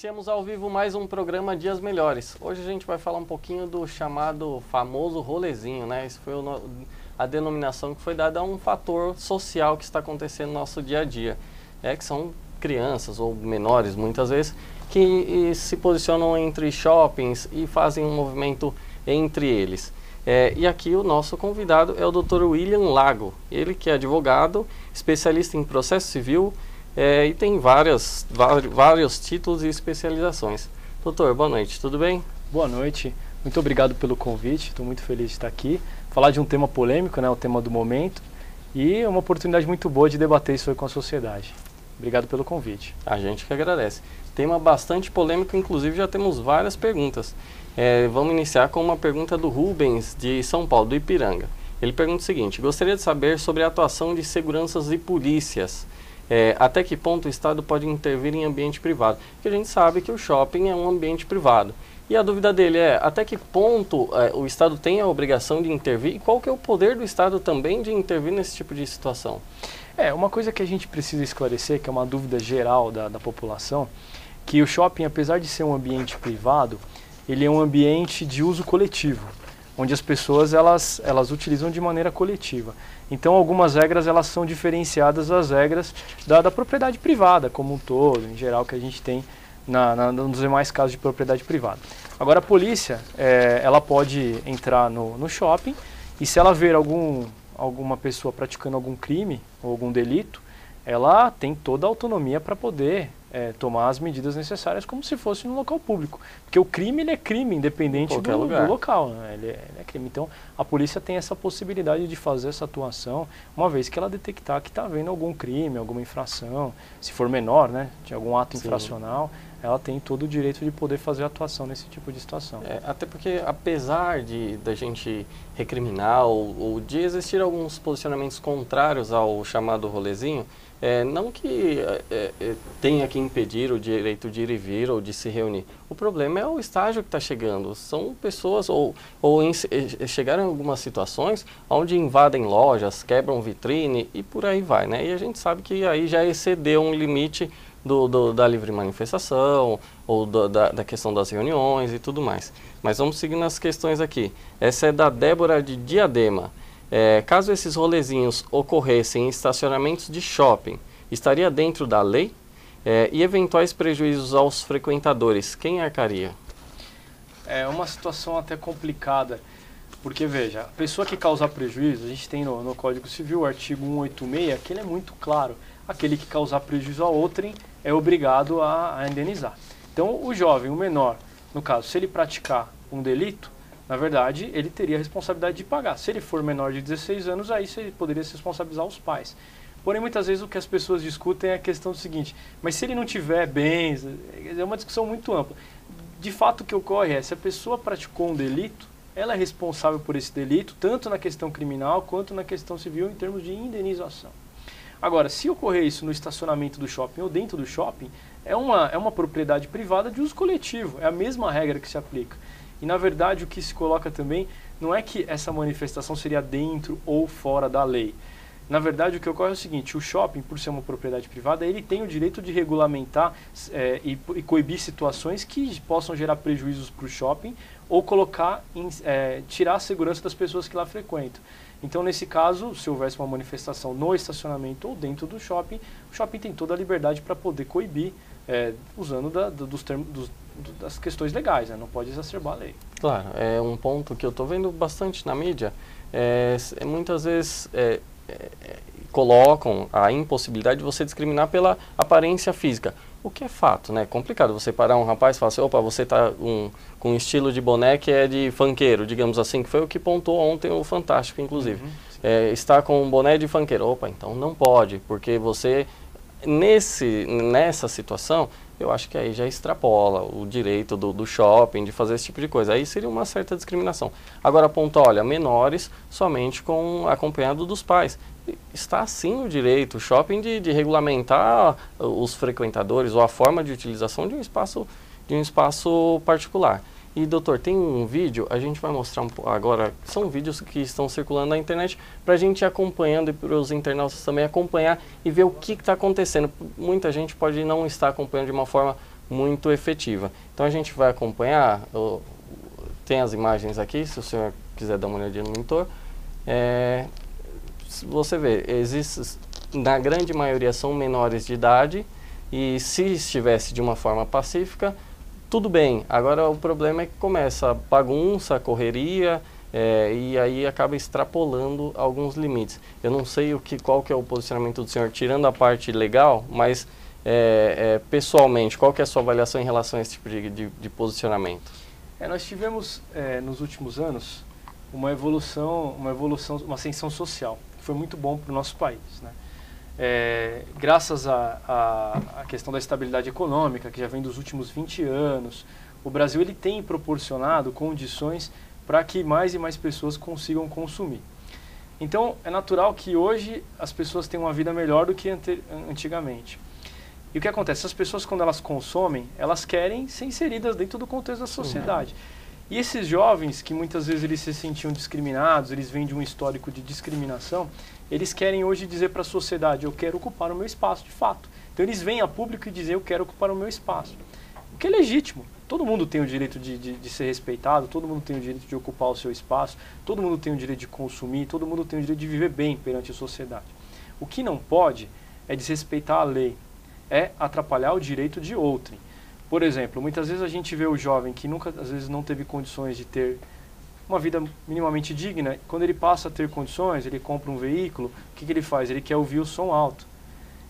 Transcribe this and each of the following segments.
Iniciamos ao vivo mais um programa Dias Melhores. Hoje a gente vai falar um pouquinho do chamado famoso rolezinho, né? Isso foi a denominação que foi dada a um fator social que está acontecendo no nosso dia a dia. Que são crianças ou menores, muitas vezes, que se posicionam entre shoppings e fazem um movimento entre eles. E aqui o nosso convidado é o Dr. William Lago. Ele que é advogado, especialista em processo civil, e tem vários títulos e especializações. Doutor, boa noite, tudo bem? Boa noite, muito obrigado pelo convite, estou muito feliz de estar aqui. Falar de um tema polêmico, né, o tema do momento, e é uma oportunidade muito boa de debater isso aí com a sociedade. Obrigado pelo convite. A gente que agradece. Tema bastante polêmico, inclusive já temos várias perguntas. Vamos iniciar com uma pergunta do Rubens, de São Paulo, do Ipiranga. Ele pergunta o seguinte: gostaria de saber sobre a atuação de seguranças e polícias. Até que ponto o Estado pode intervir em ambiente privado? Porque a gente sabe que o shopping é um ambiente privado. E a dúvida dele é, até que ponto o Estado tem a obrigação de intervir e qual que é o poder do Estado também de intervir nesse tipo de situação? Uma coisa que a gente precisa esclarecer, que é uma dúvida geral da população, que o shopping, apesar de ser um ambiente privado, ele é um ambiente de uso coletivo, onde as pessoas elas utilizam de maneira coletiva. Então algumas regras elas são diferenciadas das regras da propriedade privada como um todo, em geral, que a gente tem nos demais casos de propriedade privada. Agora a polícia, ela pode entrar no shopping e se ela ver alguma pessoa praticando algum crime ou algum delito, ela tem toda a autonomia para poder tomar as medidas necessárias como se fosse no local público. Porque o crime ele é crime, independente do local, né? Ele é crime. Então, a polícia tem essa possibilidade de fazer essa atuação, uma vez que ela detectar que está havendo algum crime, alguma infração, se for menor, né, de algum ato infracional, ela tem todo o direito de poder fazer atuação nesse tipo de situação. Até porque, apesar da gente recriminar ou de existir alguns posicionamentos contrários ao chamado rolezinho, não que tenha que impedir o direito de ir e vir ou de se reunir. O problema é o estágio que está chegando. São pessoas chegaram em algumas situações onde invadem lojas, quebram vitrine e por aí vai, né? E a gente sabe que aí já excedeu um limite da livre manifestação ou da questão das reuniões e tudo mais. Mas vamos seguir nas questões aqui. Essa é da Débora de Diadema. Caso esses rolezinhos ocorressem em estacionamentos de shopping, estaria dentro da lei? E eventuais prejuízos aos frequentadores, quem arcaria? É uma situação até complicada, porque veja, a pessoa que causar prejuízo, a gente tem no Código Civil o artigo 186, que ele é muito claro, aquele que causar prejuízo a outrem é obrigado a indenizar. Então o jovem, o menor, no caso, se ele praticar um delito, na verdade, ele teria a responsabilidade de pagar. Se ele for menor de 16 anos, aí você poderia se responsabilizar os pais. Porém, muitas vezes o que as pessoas discutem é a questão do seguinte: mas se ele não tiver bens, é uma discussão muito ampla. De fato, o que ocorre se a pessoa praticou um delito, ela é responsável por esse delito, tanto na questão criminal quanto na questão civil, em termos de indenização. Agora, se ocorrer isso no estacionamento do shopping ou dentro do shopping, é uma propriedade privada de uso coletivo, é a mesma regra que se aplica. E, na verdade, o que se coloca também não é que essa manifestação seria dentro ou fora da lei. Na verdade, o que ocorre é o seguinte: o shopping, por ser uma propriedade privada, ele tem o direito de regulamentar e coibir situações que possam gerar prejuízos para o shopping ou tirar a segurança das pessoas que lá frequentam. Então, nesse caso, se houvesse uma manifestação no estacionamento ou dentro do shopping, o shopping tem toda a liberdade para poder coibir, usando das questões legais, né? Não pode exacerbar a lei. Claro, é um ponto que eu estou vendo bastante na mídia. Muitas vezes colocam a impossibilidade de você discriminar pela aparência física, o que é fato, né? É complicado você parar um rapaz e falar assim: opa, você está com um estilo de boné que é de funkeiro, digamos assim, que foi o que pontuou ontem o Fantástico, inclusive. Está com um boné de funkeiro, opa, então não pode, porque você, nessa situação, eu acho que aí já extrapola o direito do shopping de fazer esse tipo de coisa. Aí seria uma certa discriminação. Agora aponta, olha, menores somente acompanhado dos pais. Está sim o direito, o shopping, de regulamentar os frequentadores ou a forma de utilização de um espaço particular. E, doutor, tem um vídeo, a gente vai mostrar agora, são vídeos que estão circulando na internet, para a gente ir acompanhando e para os internautas também acompanhar e ver o que está acontecendo. Muita gente pode não estar acompanhando de uma forma muito efetiva. Então a gente vai acompanhar, tem as imagens aqui, se o senhor quiser dar uma olhadinha no monitor. Você vê, na grande maioria são menores de idade, e se estivesse de uma forma pacífica, tudo bem. Agora o problema é que começa a bagunça, a correria, e aí acaba extrapolando alguns limites. Eu não sei qual que é o posicionamento do senhor, tirando a parte legal, mas pessoalmente, qual que é a sua avaliação em relação a esse tipo de posicionamento? Nós tivemos, nos últimos anos, uma evolução, uma ascensão social, que foi muito bom para o nosso país, né? Graças à questão da estabilidade econômica, que já vem dos últimos 20 anos, o Brasil ele tem proporcionado condições para que mais e mais pessoas consigam consumir. Então, é natural que hoje as pessoas tenham uma vida melhor do que antigamente. E o que acontece? As pessoas, quando elas consomem, elas querem ser inseridas dentro do contexto da sociedade. E esses jovens, que muitas vezes eles se sentiam discriminados, eles vêm de um histórico de discriminação, eles querem hoje dizer para a sociedade, eu quero ocupar o meu espaço, de fato. Então eles vêm a público e dizem, eu quero ocupar o meu espaço. O que é legítimo. Todo mundo tem o direito de ser respeitado, todo mundo tem o direito de ocupar o seu espaço, todo mundo tem o direito de consumir, todo mundo tem o direito de viver bem perante a sociedade. O que não pode é desrespeitar a lei, é atrapalhar o direito de outrem. Por exemplo, muitas vezes a gente vê o jovem que nunca, às vezes, não teve condições de ter uma vida minimamente digna. Quando ele passa a ter condições, ele compra um veículo, o que ele faz? Ele quer ouvir o som alto.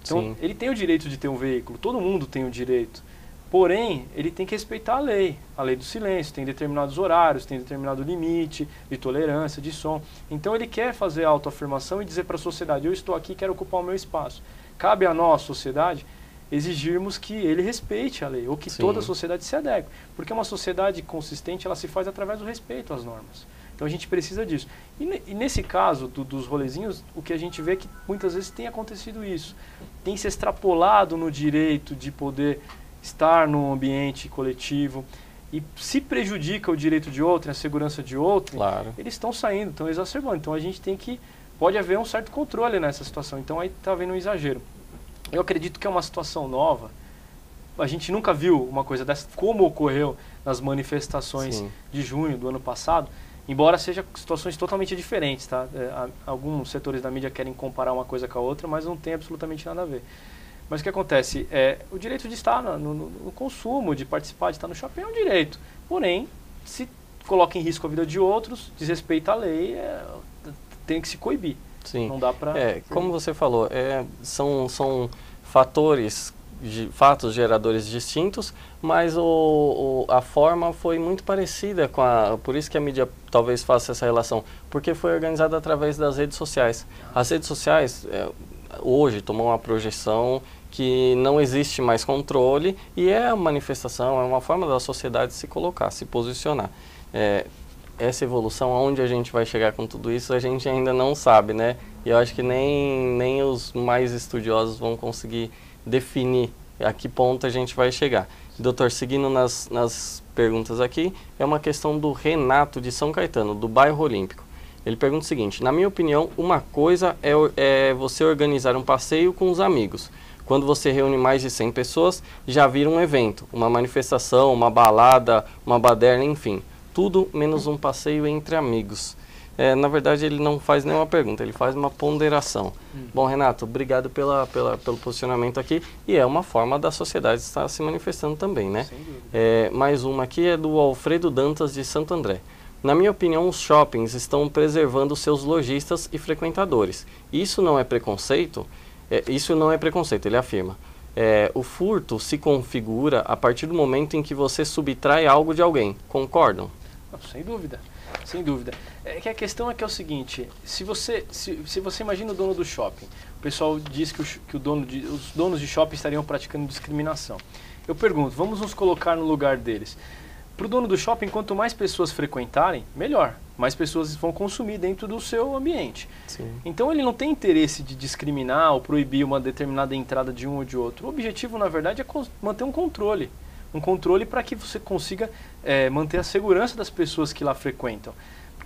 Então, sim, ele tem o direito de ter um veículo, todo mundo tem o direito. Porém, ele tem que respeitar a lei do silêncio, tem determinados horários, tem determinado limite de tolerância, de som. Então ele quer fazer a autoafirmação e dizer para a sociedade, eu estou aqui, quero ocupar o meu espaço. Cabe a nós, sociedade, exigirmos que ele respeite a lei, ou que, sim, toda a sociedade se adeque. Porque uma sociedade consistente, ela se faz através do respeito às normas. Então a gente precisa disso. E nesse caso dos rolezinhos, o que a gente vê é que muitas vezes tem acontecido isso. Tem se extrapolado no direito de poder estar num ambiente coletivo, e se prejudica o direito de outro, a segurança de outro, claro, eles estão saindo, estão exacerbando. Então a gente tem que, pode haver um certo controle nessa situação. Então aí está havendo um exagero. Eu acredito que é uma situação nova. A gente nunca viu uma coisa dessa, como ocorreu nas manifestações, sim, de junho do ano passado, embora sejam situações totalmente diferentes, tá? Alguns setores da mídia querem comparar uma coisa com a outra, mas não tem absolutamente nada a ver. Mas o que acontece? O direito de estar no consumo, de participar, de estar no shopping é um direito. Porém, se coloca em risco a vida de outros, desrespeita a lei, tem que se coibir. Sim. Não dá para... como você falou, são fatos geradores distintos, mas a forma foi muito parecida com por isso que a mídia talvez faça essa relação, porque foi organizada através das redes sociais. As redes sociais hoje tomam uma projeção que não existe mais controle, e é a manifestação, é uma forma da sociedade se colocar, se posicionar. Essa evolução, aonde a gente vai chegar com tudo isso, a gente ainda não sabe, né? E eu acho que nem os mais estudiosos vão conseguir definir a que ponto a gente vai chegar. Doutor, seguindo nas perguntas aqui, é uma questão do Renato de São Caetano, do bairro Olímpico. Ele pergunta o seguinte, na minha opinião, uma coisa é você organizar um passeio com os amigos. Quando você reúne mais de 100 pessoas, já vira um evento, uma manifestação, uma balada, uma baderna, enfim. Tudo menos um passeio entre amigos. Na verdade, ele não faz nenhuma pergunta, ele faz uma ponderação. Bom, Renato, obrigado pelo posicionamento aqui. E é uma forma da sociedade estar se manifestando também, né? Sem dúvida. Mais uma aqui é do Alfredo Dantas, de Santo André. Na minha opinião, os shoppings estão preservando seus lojistas e frequentadores. Isso não é preconceito? Isso não é preconceito, ele afirma. O furto se configura a partir do momento em que você subtrai algo de alguém. Concordam? Sem dúvida, sem dúvida. Que a questão é o seguinte, se você imagina o dono do shopping, o pessoal diz que os donos de shopping estariam praticando discriminação. Eu pergunto, vamos nos colocar no lugar deles. Para o dono do shopping, quanto mais pessoas frequentarem, melhor. Mais pessoas vão consumir dentro do seu ambiente. Sim. Então ele não tem interesse de discriminar ou proibir uma determinada entrada de um ou de outro. O objetivo, na verdade, é manter um controle. Um controle para que você consiga manter a segurança das pessoas que lá frequentam.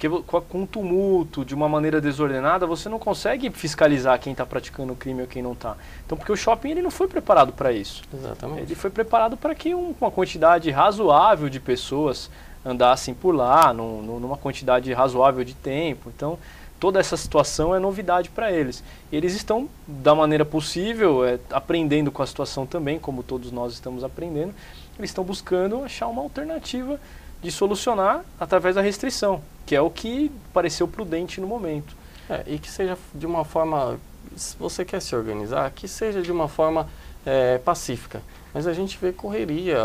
Porque com tumulto, de uma maneira desordenada, você não consegue fiscalizar quem está praticando o crime ou quem não está. Então, porque o shopping ele não foi preparado para isso. Exatamente. Ele foi preparado para que uma quantidade razoável de pessoas andassem por lá, numa quantidade razoável de tempo. Então, toda essa situação é novidade para eles. Eles estão, da maneira possível, aprendendo com a situação também, como todos nós estamos aprendendo, eles estão buscando achar uma alternativa de solucionar através da restrição, que é o que pareceu prudente no momento. E que seja de uma forma, se você quer se organizar, que seja de uma forma pacífica. Mas a gente vê correria,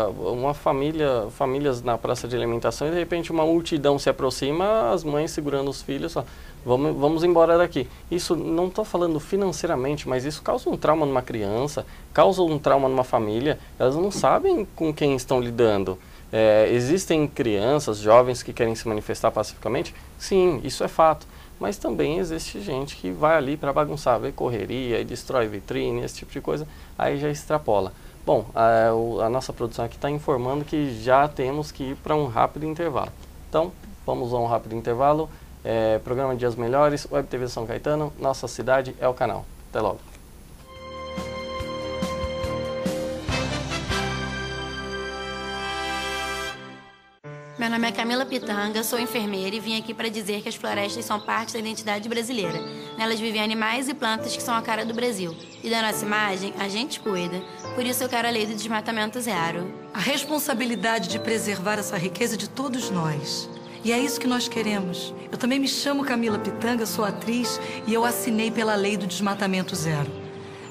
famílias na praça de alimentação e de repente uma multidão se aproxima, as mães segurando os filhos, vamos embora daqui. Isso, não estou falando financeiramente, mas isso causa um trauma numa criança, causa um trauma numa família, elas não sabem com quem estão lidando. Existem crianças, jovens que querem se manifestar pacificamente? Sim, isso é fato. Mas também existe gente que vai ali para bagunçar, vê correria e destrói vitrine, esse tipo de coisa, aí já extrapola. Bom, a nossa produção aqui está informando que já temos que ir para um rápido intervalo. Então, vamos a um rápido intervalo. Programa Dias Melhores, Web TV São Caetano, nossa cidade é o canal. Até logo. Meu nome é Camila Pitanga, sou enfermeira e vim aqui para dizer que as florestas são parte da identidade brasileira. Nelas vivem animais e plantas que são a cara do Brasil. E da nossa imagem, a gente cuida. Por isso eu quero a lei do desmatamento zero. A responsabilidade de preservar essa riqueza de todos nós. E é isso que nós queremos. Eu também me chamo Camila Pitanga, sou atriz e eu assinei pela lei do desmatamento zero.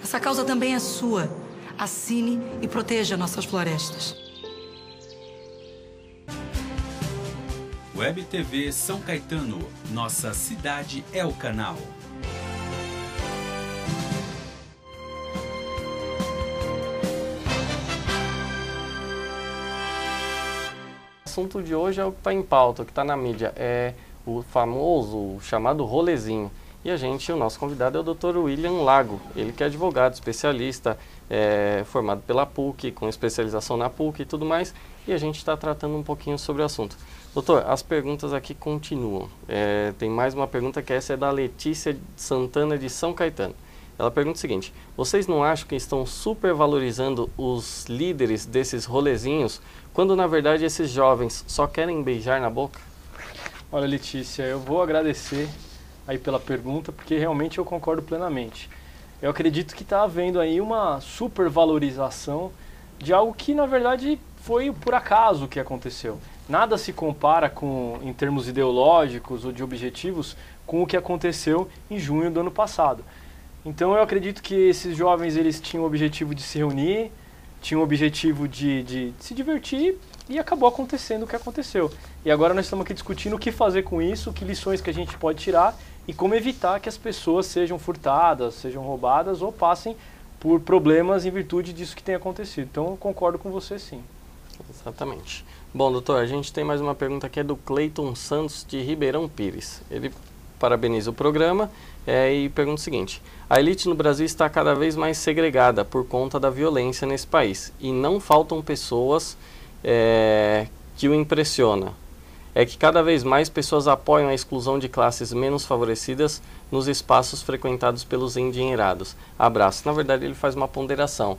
Essa causa também é sua. Assine e proteja nossas florestas. Web TV São Caetano, nossa cidade é o canal. O assunto de hoje é o que está em pauta, o que está na mídia, é o famoso, o chamado rolezinho. E o nosso convidado é o Dr. William Lago, ele que é advogado, especialista, formado pela PUC, com especialização na PUC e tudo mais, e a gente está tratando um pouquinho sobre o assunto. Doutor, as perguntas aqui continuam. Tem mais uma pergunta que essa é da Letícia Santana de São Caetano. Ela pergunta o seguinte: vocês não acham que estão supervalorizando os líderes desses rolezinhos, quando na verdade esses jovens só querem beijar na boca? Olha, Letícia, eu vou agradecer aí pela pergunta, porque realmente eu concordo plenamente. Eu acredito que está havendo aí uma supervalorização de algo que na verdade foi por acaso que aconteceu. Nada se compara em termos ideológicos ou de objetivos com o que aconteceu em junho do ano passado. Então eu acredito que esses jovens eles tinham o objetivo de se reunir, tinham o objetivo de se divertir e acabou acontecendo o que aconteceu. E agora nós estamos aqui discutindo o que fazer com isso, que lições que a gente pode tirar e como evitar que as pessoas sejam furtadas, sejam roubadas ou passem por problemas em virtude disso que tem acontecido. Então eu concordo com você sim. Exatamente. Bom, doutor, a gente tem mais uma pergunta aqui, é do Cleiton Santos de Ribeirão Pires. Ele parabeniza o programa e pergunta o seguinte: a elite no Brasil está cada vez mais segregada por conta da violência nesse país e não faltam pessoas que o impressiona. É que cada vez mais pessoas apoiam a exclusão de classes menos favorecidas nos espaços frequentados pelos endinheirados. Abraço. Na verdade, ele faz uma ponderação.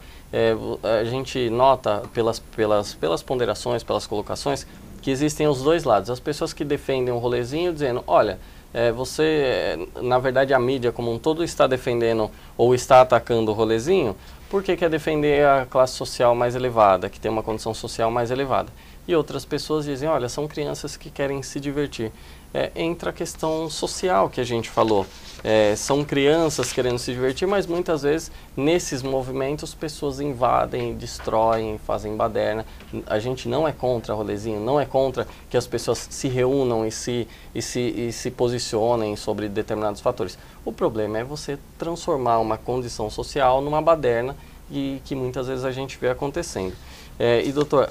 A gente nota pelas ponderações, pelas colocações, que existem os dois lados. As pessoas que defendem um rolezinho dizendo, olha, na verdade a mídia como um todo está defendendo ou está atacando o rolezinho, porque quer defender a classe social mais elevada, que tem uma condição social mais elevada. E outras pessoas dizem, olha, são crianças que querem se divertir. Entra a questão social que a gente falou. São crianças querendo se divertir, mas muitas vezes nesses movimentos pessoas invadem, destroem, fazem baderna. A gente não é contra rolezinho, não é contra que as pessoas se reúnam e se posicionem sobre determinados fatores. O problema é você transformar uma condição social numa baderna e que muitas vezes a gente vê acontecendo. E doutor,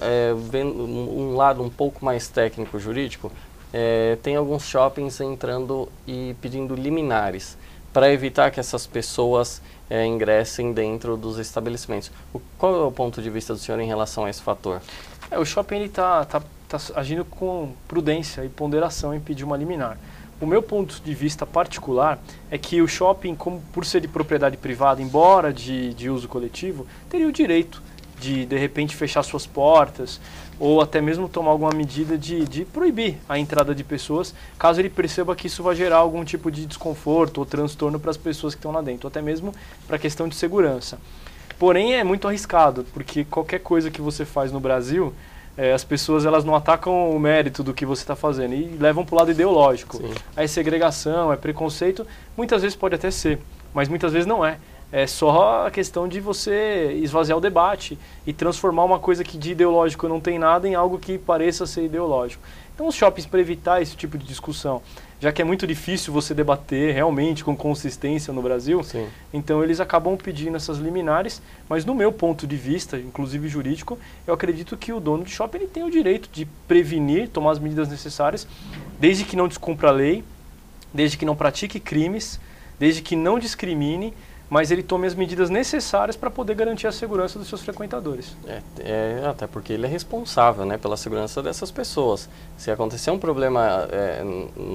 vendo um lado um pouco mais técnico jurídico, tem alguns shoppings entrando e pedindo liminares para evitar que essas pessoas ingressem dentro dos estabelecimentos. Qual é o ponto de vista do senhor em relação a esse fator? O shopping está está agindo com prudência e ponderação em pedir uma liminar. O meu ponto de vista particular é que o shopping, como por ser de propriedade privada, embora de uso coletivo, teria o direito de repente, fechar suas portas ou até mesmo tomar alguma medida de proibir a entrada de pessoas, caso ele perceba que isso vai gerar algum tipo de desconforto ou transtorno para as pessoas que estão lá dentro, ou até mesmo para a questão de segurança. Porém, é muito arriscado, porque qualquer coisa que você faz no Brasil, as pessoas elas não atacam o mérito do que você está fazendo e levam para o lado ideológico. Sim. É segregação, é preconceito, muitas vezes pode até ser, mas muitas vezes não é. É só a questão de você esvaziar o debate e transformar uma coisa que de ideológico não tem nada em algo que pareça ser ideológico. Então os shoppings, para evitar esse tipo de discussão, já que é muito difícil você debater realmente com consistência no Brasil, sim, então eles acabam pedindo essas liminares, mas no meu ponto de vista, inclusive jurídico, eu acredito que o dono de shopping ele tem o direito de prevenir, tomar as medidas necessárias, desde que não descumpra a lei, desde que não pratique crimes, desde que não discrimine, mas ele tome as medidas necessárias para poder garantir a segurança dos seus frequentadores. Até porque ele é responsável, né, pela segurança dessas pessoas. Se acontecer um problema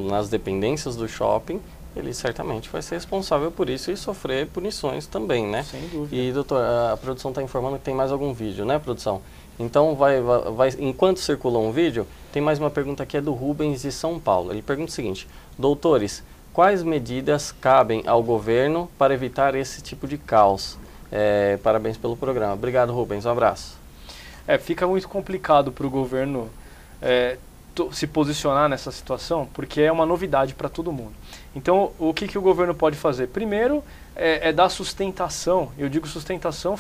nas dependências do shopping, ele certamente vai ser responsável por isso e sofrer punições também, né? Sem dúvida. E, doutor, a produção está informando que tem mais algum vídeo, né, produção? Então, enquanto circula um vídeo, tem mais uma pergunta aqui, é do Rubens de São Paulo. Ele pergunta o seguinte: doutores, quais medidas cabem ao governo para evitar esse tipo de caos? Parabéns pelo programa. Obrigado, Rubens. Um abraço. Fica muito complicado para o governo se posicionar nessa situação, porque é uma novidade para todo mundo. Então, o que o governo pode fazer? Primeiro, dar sustentação. Eu digo sustentação,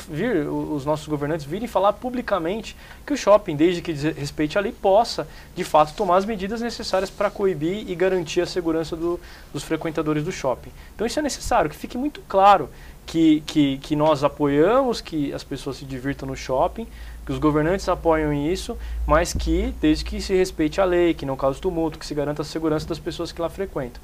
os nossos governantes virem falar publicamente que o shopping, desde que respeite a lei, possa, de fato, tomar as medidas necessárias para coibir e garantir a segurança dos frequentadores do shopping. Então, isso é necessário, que fique muito claro que nós apoiamos que as pessoas se divirtam no shopping, que os governantes apoiam isso, mas que, desde que se respeite a lei, que não cause tumulto, que se garanta a segurança das pessoas que lá frequentam.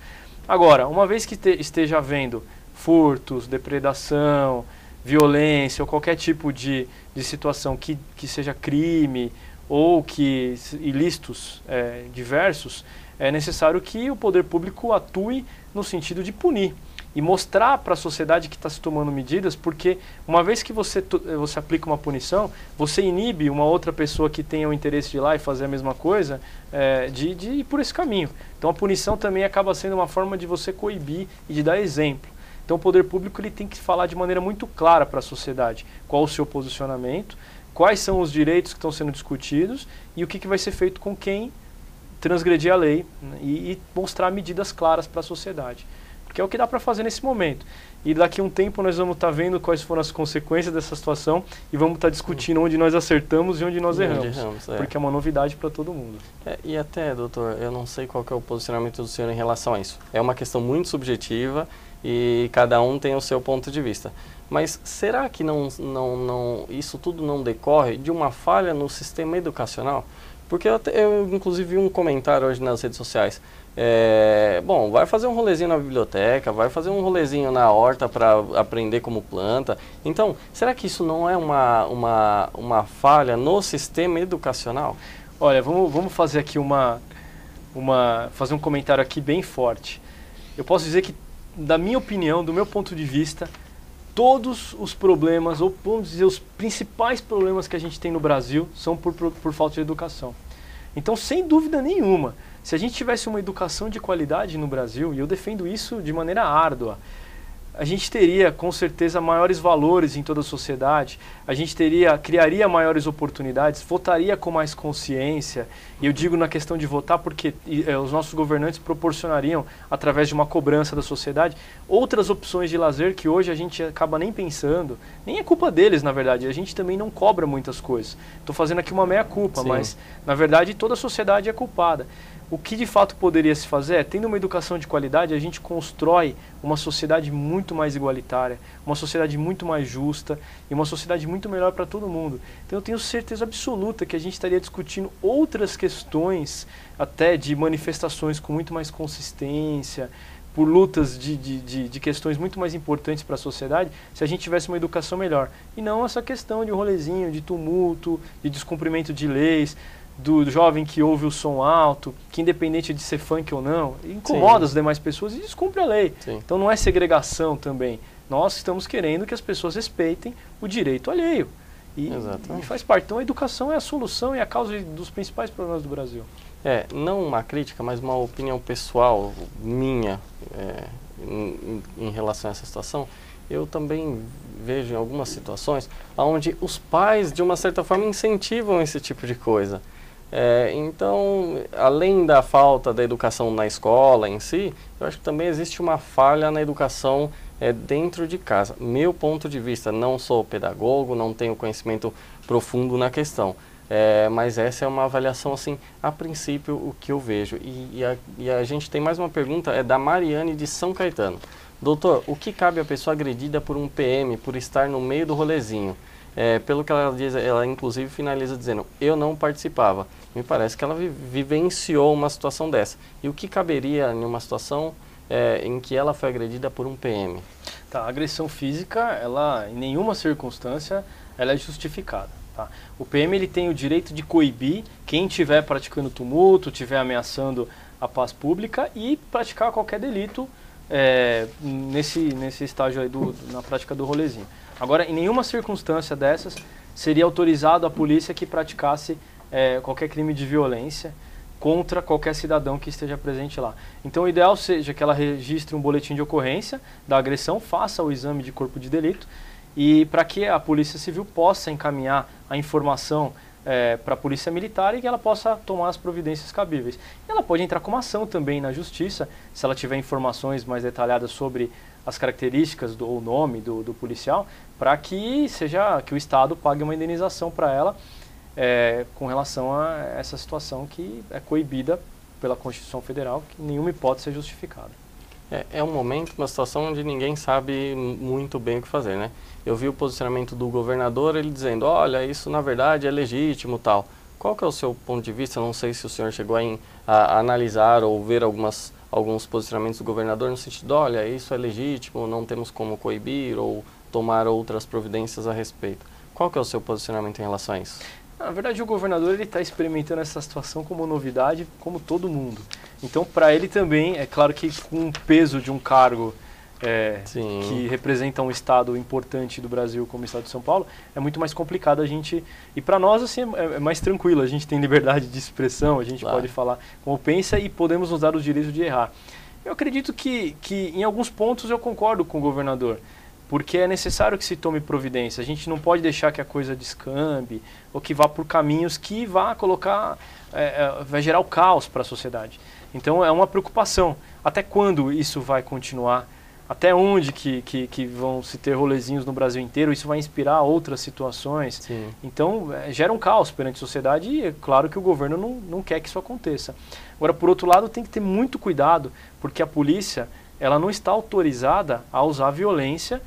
Agora, uma vez que esteja havendo furtos, depredação, violência ou qualquer tipo de situação que seja crime ou que ilícitos diversos, é necessário que o poder público atue no sentido de punir e mostrar para a sociedade que está se tomando medidas, porque uma vez que você aplica uma punição, você inibe uma outra pessoa que tenha o interesse de ir lá e fazer a mesma coisa, de ir por esse caminho. Então a punição também acaba sendo uma forma de você coibir e de dar exemplo. Então o poder público ele tem que falar de maneira muito clara para a sociedade qual o seu posicionamento, quais são os direitos que estão sendo discutidos e o que vai ser feito com quem transgredir a lei, né, e mostrar medidas claras para a sociedade. Que é o que dá para fazer nesse momento. E daqui a um tempo nós vamos estar vendo quais foram as consequências dessa situação e vamos estar discutindo onde nós acertamos e onde nós erramos. Porque é uma novidade para todo mundo. E até, doutor, eu não sei qual que é o posicionamento do senhor em relação a isso. É uma questão muito subjetiva e cada um tem o seu ponto de vista. Mas será que isso tudo não decorre de uma falha no sistema educacional? Porque eu inclusive vi um comentário hoje nas redes sociais. Bom, vai fazer um rolezinho na biblioteca, vai fazer um rolezinho na horta para aprender como planta. Então, será que isso não é uma falha no sistema educacional? Olha, vamos fazer aqui fazer um comentário aqui bem forte. Eu posso dizer que, da minha opinião, do meu ponto de vista, todos os problemas, ou vamos dizer, os principais problemas que a gente tem no Brasil são por falta de educação. Então, sem dúvida nenhuma, se a gente tivesse uma educação de qualidade no Brasil, e eu defendo isso de maneira árdua, a gente teria, com certeza, maiores valores em toda a sociedade, a gente criaria maiores oportunidades, votaria com mais consciência, e eu digo na questão de votar porque os nossos governantes proporcionariam, através de uma cobrança da sociedade, outras opções de lazer que hoje a gente acaba nem pensando, nem é culpa deles, na verdade, a gente também não cobra muitas coisas. Estou fazendo aqui uma meia-culpa, mas, na verdade, toda a sociedade é culpada. O que de fato poderia se fazer tendo uma educação de qualidade, a gente constrói uma sociedade muito mais igualitária, uma sociedade muito mais justa e uma sociedade muito melhor para todo mundo. Então eu tenho certeza absoluta que a gente estaria discutindo outras questões, até de manifestações com muito mais consistência, por lutas de questões muito mais importantes para a sociedade, se a gente tivesse uma educação melhor. E não essa questão de um rolezinho, de tumulto, de descumprimento de leis. do jovem que ouve o som alto, que independente de ser funk ou não, incomoda as demais pessoas e descumpre a lei. Sim. Então não é segregação também. Nós estamos querendo que as pessoas respeitem o direito alheio. E faz parte. Então a educação é a solução e a causa dos principais problemas do Brasil. Não uma crítica, mas uma opinião pessoal minha em relação a essa situação. Eu também vejo em algumas situações onde os pais, de uma certa forma, incentivam esse tipo de coisa. Então, além da falta da educação na escola em si, eu acho que também existe uma falha na educação dentro de casa. Meu ponto de vista, não sou pedagogo, não tenho conhecimento profundo na questão, mas essa é uma avaliação, assim, a princípio, o que eu vejo. E a gente tem mais uma pergunta, é da Mariane de São Caetano. Doutor, o que cabe à pessoa agredida por um PM por estar no meio do rolezinho? Pelo que ela diz, ela inclusive finaliza dizendo, eu não participava. Me parece que ela vivenciou uma situação dessa. E o que caberia em uma situação em que ela foi agredida por um PM? Tá, a agressão física, ela, em nenhuma circunstância, ela é justificada. Tá? O PM ele tem o direito de coibir quem estiver praticando tumulto, estiver ameaçando a paz pública e praticar qualquer delito nesse estágio aí na prática do rolezinho. Agora, em nenhuma circunstância dessas seria autorizado a polícia que praticasse qualquer crime de violência contra qualquer cidadão que esteja presente lá. Então, o ideal seja que ela registre um boletim de ocorrência da agressão, faça o exame de corpo de delito e para que a Polícia Civil possa encaminhar a informação para a Polícia Militar e que ela possa tomar as providências cabíveis. Ela pode entrar com uma ação também na Justiça, se ela tiver informações mais detalhadas sobre as características ou nome do policial, para que o Estado pague uma indenização para ela com relação a essa situação que é coibida pela Constituição Federal, que em nenhuma hipótese é justificada. É um momento, uma situação onde ninguém sabe muito bem o que fazer, né? Eu vi o posicionamento do governador, ele dizendo, olha, isso na verdade é legítimo, tal. Qual que é o seu ponto de vista? Não sei se o senhor chegou a analisar ou ver alguns posicionamentos do governador no sentido, olha, isso é legítimo, não temos como coibir ou tomar outras providências a respeito. Qual que é o seu posicionamento em relação a isso? Na verdade, o governador está experimentando essa situação como novidade, como todo mundo. Então, para ele também, é claro que com o peso de um cargo que representa um estado importante do Brasil, como o estado de São Paulo, é muito mais complicado a gente... E para nós, assim, é mais tranquilo, a gente tem liberdade de expressão, a gente pode falar como pensa e podemos nos dar o direito de errar. Eu acredito que em alguns pontos eu concordo com o governador, porque é necessário que se tome providência. A gente não pode deixar que a coisa descambe ou que vá por caminhos que vai gerar o caos para a sociedade. Então é uma preocupação. Até quando isso vai continuar? Até onde que vão se ter rolezinhos no Brasil inteiro? Isso vai inspirar outras situações? Sim. Então gera um caos perante a sociedade e é claro que o governo não quer que isso aconteça. Agora, por outro lado, tem que ter muito cuidado, porque a polícia ela não está autorizada a usar violência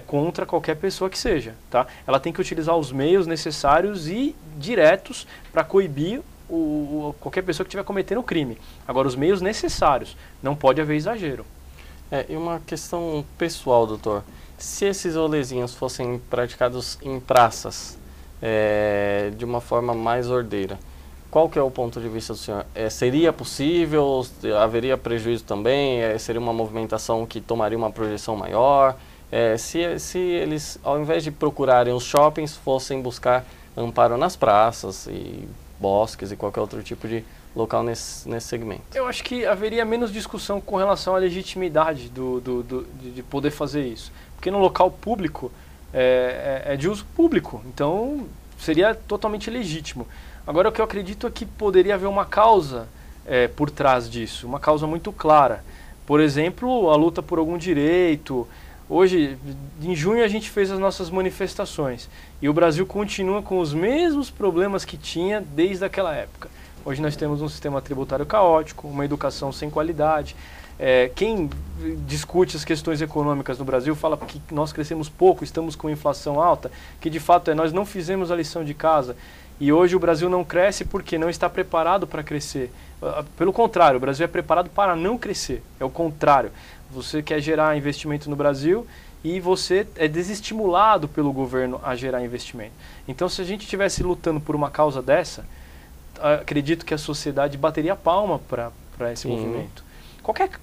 contra qualquer pessoa que seja. Tá? Ela tem que utilizar os meios necessários e diretos para coibir qualquer pessoa que estiver cometendo crime. Agora, os meios necessários, não pode haver exagero. E uma questão pessoal, doutor. Se esses rolezinhos fossem praticados em praças, de uma forma mais ordeira, qual que é o ponto de vista do senhor? Seria possível? Haveria prejuízo também? Seria uma movimentação que tomaria uma projeção maior? Se eles, ao invés de procurarem os shoppings, fossem buscar amparo nas praças e bosques e qualquer outro tipo de local nesse segmento? Eu acho que haveria menos discussão com relação à legitimidade de poder fazer isso. Porque no local público é de uso público, então seria totalmente legítimo. Agora, o que eu acredito é que poderia haver uma causa por trás disso, uma causa muito clara. Por exemplo, a luta por algum direito. Hoje, em junho, a gente fez as nossas manifestações e o Brasil continua com os mesmos problemas que tinha desde aquela época. Hoje nós temos um sistema tributário caótico, uma educação sem qualidade. Quem discute as questões econômicas no Brasil fala que nós crescemos pouco, estamos com inflação alta, que de fato nós não fizemos a lição de casa. E hoje o Brasil não cresce porque não está preparado para crescer. Pelo contrário, o Brasil é preparado para não crescer. É o contrário. Você quer gerar investimento no Brasil e você é desestimulado pelo governo a gerar investimento. Então, se a gente estivesse lutando por uma causa dessa, acredito que a sociedade bateria palma para esse movimento.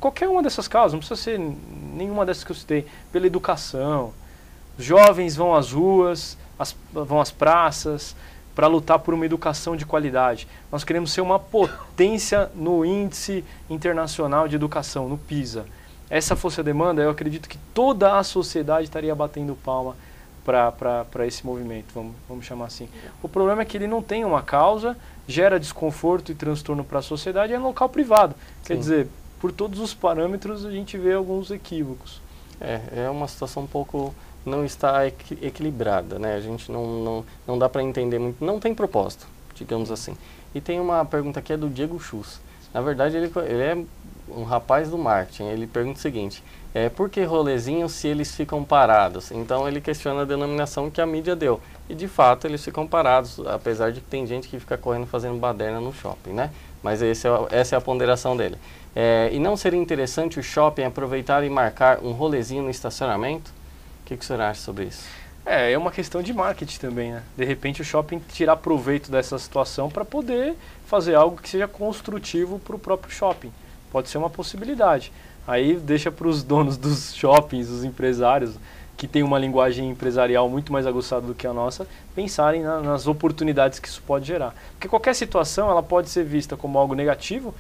Qualquer uma dessas causas, não precisa ser nenhuma dessas que eu citei, pela educação. Os jovens vão às ruas, vão às praças, para lutar por uma educação de qualidade. Nós queremos ser uma potência no índice internacional de educação, no PISA. Essa fosse a demanda, eu acredito que toda a sociedade estaria batendo palma para esse movimento, vamos chamar assim. O problema é que ele não tem uma causa, gera desconforto e transtorno para a sociedade, é em local privado. Quer dizer, por todos os parâmetros a gente vê alguns equívocos. É uma situação um pouco... não está equilibrada, né? A gente não dá para entender muito, não tem propósito, digamos assim. E tem uma pergunta aqui, é do Diego Schuss. Na verdade, ele é um rapaz do marketing. Ele pergunta o seguinte: por que rolezinho se eles ficam parados? Então ele questiona a denominação que a mídia deu. E de fato eles ficam parados, apesar de que tem gente que fica correndo fazendo baderna no shopping, né? Mas essa é a ponderação dele. E não seria interessante o shopping aproveitar e marcar um rolezinho no estacionamento? O que o senhor acha sobre isso? É uma questão de marketing também, né? De repente o shopping tirar proveito dessa situação para poder fazer algo que seja construtivo para o próprio shopping. Pode ser uma possibilidade. Aí deixa para os donos dos shoppings, os empresários, que têm uma linguagem empresarial muito mais aguçada do que a nossa, pensarem nas oportunidades que isso pode gerar. Porque qualquer situação ela pode ser vista como algo negativo,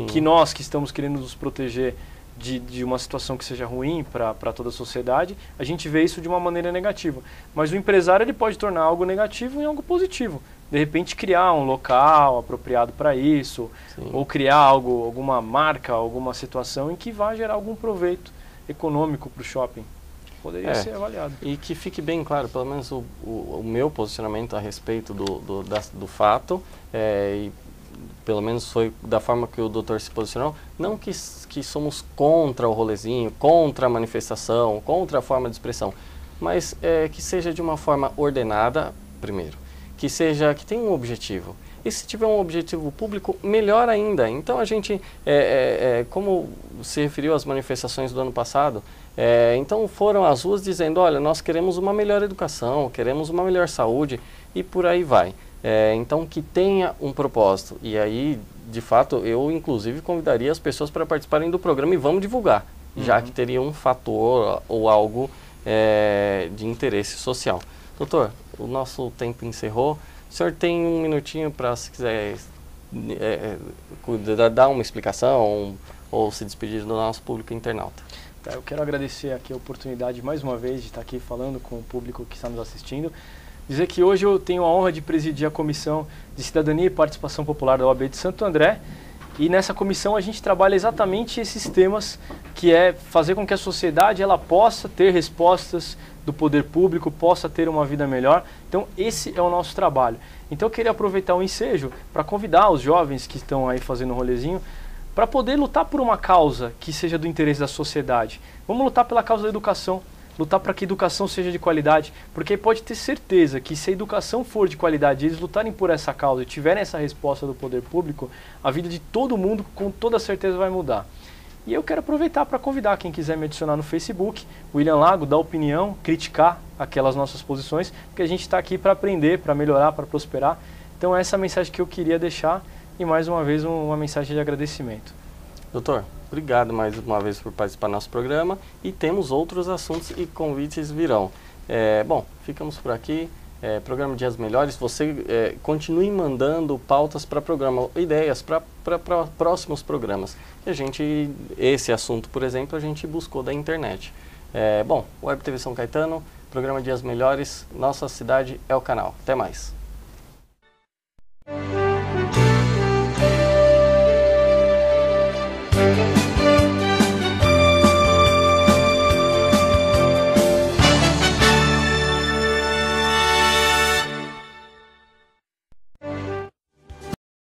que nós que estamos querendo nos proteger de uma situação que seja ruim para toda a sociedade, a gente vê isso de uma maneira negativa. Mas o empresário ele pode tornar algo negativo em algo positivo. De repente criar um local apropriado para isso, ou criar alguma marca, alguma situação em que vai gerar algum proveito econômico para o shopping. Poderia ser avaliado. E que fique bem claro, pelo menos o meu posicionamento a respeito do fato, e pelo menos foi da forma que o doutor se posicionou, não que somos contra o rolezinho, contra a manifestação, contra a forma de expressão, mas que seja de uma forma ordenada, primeiro, que tenha um objetivo. E se tiver um objetivo público, melhor ainda. Então a gente, como se referiu às manifestações do ano passado, então foram às ruas dizendo, olha, nós queremos uma melhor educação, queremos uma melhor saúde e por aí vai. Então que tenha um propósito. E aí, de fato, eu inclusive convidaria as pessoas para participarem do programa e vamos divulgar, já que teria um fator ou algo de interesse social. Doutor, o nosso tempo encerrou. O senhor tem um minutinho para, se quiser, dar uma explicação ou se despedir do nosso público internauta. Eu quero agradecer aqui a oportunidade mais uma vez de estar aqui falando com o público que está nos assistindo. Dizer que hoje eu tenho a honra de presidir a Comissão de Cidadania e Participação Popular da OAB de Santo André. E nessa comissão a gente trabalha exatamente esses temas, que é fazer com que a sociedade ela possa ter respostas do poder público, possa ter uma vida melhor. Então esse é o nosso trabalho. Então eu queria aproveitar o ensejo para convidar os jovens que estão aí fazendo o rolezinho para poder lutar por uma causa que seja do interesse da sociedade. Vamos lutar pela causa da educação, lutar para que a educação seja de qualidade, porque pode ter certeza que se a educação for de qualidade e eles lutarem por essa causa e tiverem essa resposta do poder público, a vida de todo mundo com toda certeza vai mudar. E eu quero aproveitar para convidar quem quiser me adicionar no Facebook, William Lago, dar opinião, criticar aquelas nossas posições, porque a gente está aqui para aprender, para melhorar, para prosperar. Então essa é a mensagem que eu queria deixar e mais uma vez uma mensagem de agradecimento. Doutor, obrigado mais uma vez por participar do nosso programa e temos outros assuntos e convites virão. Bom, ficamos por aqui. Programa Dias Melhores, você continue mandando pautas para programa, ideias para próximos programas. E esse assunto, por exemplo, a gente buscou da internet. Bom, Web TV São Caetano, programa Dias Melhores, nossa cidade é o canal. Até mais.